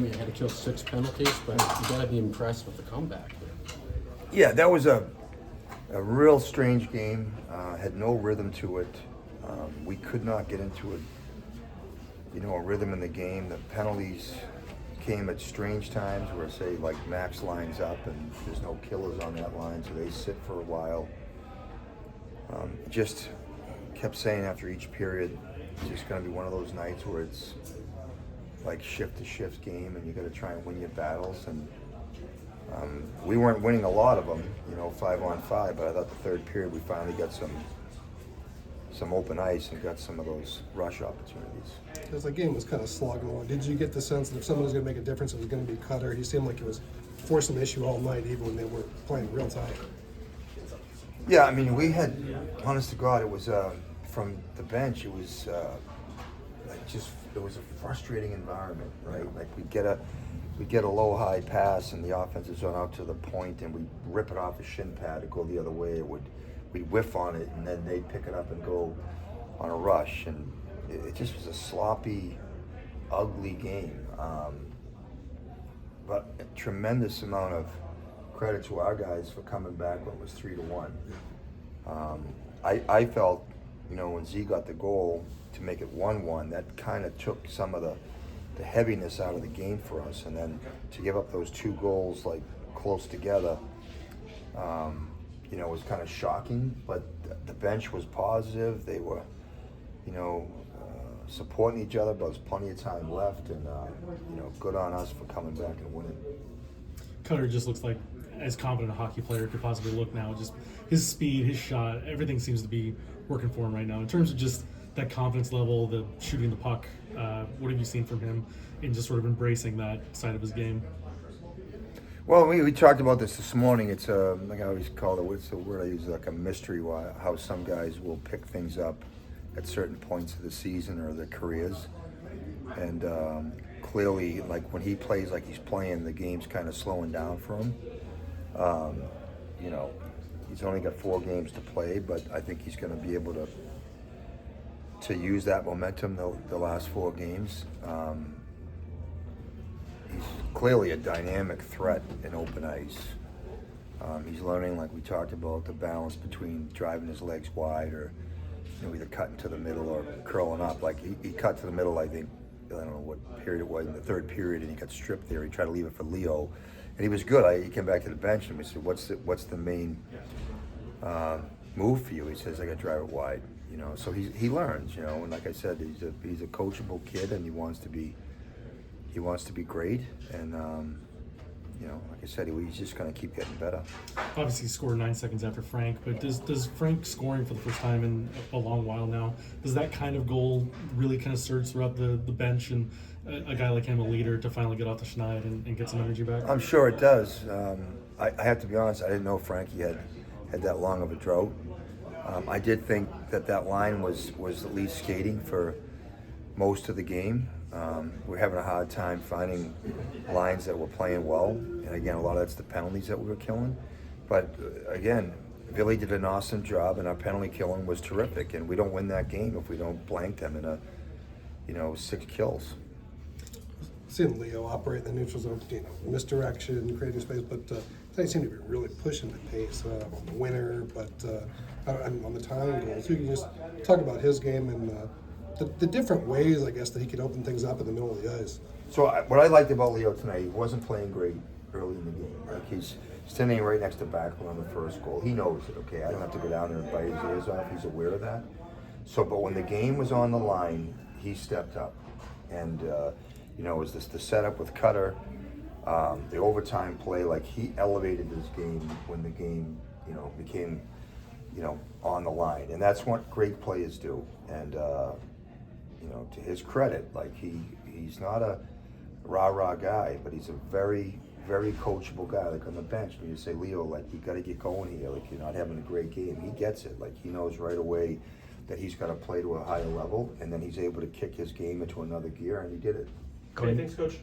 You had to kill 6 penalties, but you got to be impressed with the comeback. Yeah, that was a real strange game. Had no rhythm to it. We could not get into a rhythm in the game. The penalties came at strange times where, say, like Max lines up and there's no killers on that line, so they sit for a while. Just kept saying after each period, it's just going to be one of those nights where it's like shift to shift game, and you got to try and win your battles. And we weren't winning a lot of them, 5-on-5. But I thought the third period we finally got some open ice and got some of those rush opportunities. Because the game was kind of slogging along. Did you get the sense that if someone was going to make a difference, it was going to be Cutter? He seemed like he was forcing the issue all night, even when they were playing real tight. Yeah, I mean, we had, honest to God, it was from the bench. It was it was a frustrating environment, right? Like we get a low high pass and the offense is on out to the point, and we rip it off the shin pad to go the other way. We'd whiff on it, and then they'd pick it up and go on a rush, and it just was a sloppy, ugly game. But a tremendous amount of credit to our guys for coming back when it was 3-1. I felt, when Z got the goal to make it 1-1, that kind of took some of the heaviness out of the game for us. And then to give up those 2 goals like close together, was kind of shocking. But the bench was positive. They were, supporting each other, but there was plenty of time left, and good on us for coming back and winning. Cutter just looks like as confident a hockey player could possibly look now. Just his speed, his shot, everything seems to be working for him right now. In terms of just that confidence level, the shooting the puck, what have you seen from him in just sort of embracing that side of his game? Well, we talked about this morning. It's like I always call it, what's the word I use, like a mystery, how some guys will pick things up at certain points of the season or their careers. And clearly, like when he plays like he's playing, the game's kind of slowing down for him. He's only got 4 games to play, but I think he's going to be able to use that momentum the last 4 games. He's clearly a dynamic threat in open ice. He's learning, like we talked about, the balance between driving his legs wide or either cutting to the middle or curling up. Like he cut to the middle, I think, I don't know what period it was, in the third period, and he got stripped there. He tried to leave it for Leo, and he was good. He came back to the bench and we said, what's the main move for you? He says, I got to drive it wide. So he learns, and like I said, he's a coachable kid, and he wants to be great, and like I said, he's just going to keep getting better. Obviously, he scored 9 seconds after Frank, but does Frank scoring for the first time in a long while now, does that kind of goal really kind of surge throughout the bench and a guy like him, a leader, to finally get off the schneid and get some energy back? I'm sure it does. I have to be honest, I didn't know Frankie had that long of a drought. I did think that line was at least skating for most of the game. We're having a hard time finding lines that were playing well, and again, a lot of that's the penalties that we were killing. But again, Billy did an awesome job, and our penalty killing was terrific. And we don't win that game if we don't blank them in 6 kills. Seeing Leo operate in the neutral zone, misdirection, creating space, but they seem to be really pushing the pace on the winner, but on the tying goals. You can just talk about his game and the different ways, I guess, that he can open things up in the middle of the ice. So what I liked about Leo tonight, he wasn't playing great early in the game. Like he's standing right next to Backlund on the first goal. He knows it, okay? I don't have to go down there and bite his ears off. He's aware of that. But when the game was on the line, he stepped up. And, it was the setup with Cutter, the overtime play, like he elevated his game when the game, became, on the line. And that's what great players do. And, to his credit, like he's not a rah-rah guy, but he's a very, very coachable guy. Like on the bench, when you say, Leo, like you got to get going here, like you're not having a great game. He gets it. Like he knows right away that he's got to play to a higher level, and then he's able to kick his game into another gear, and he did it. Okay, thanks, Coach.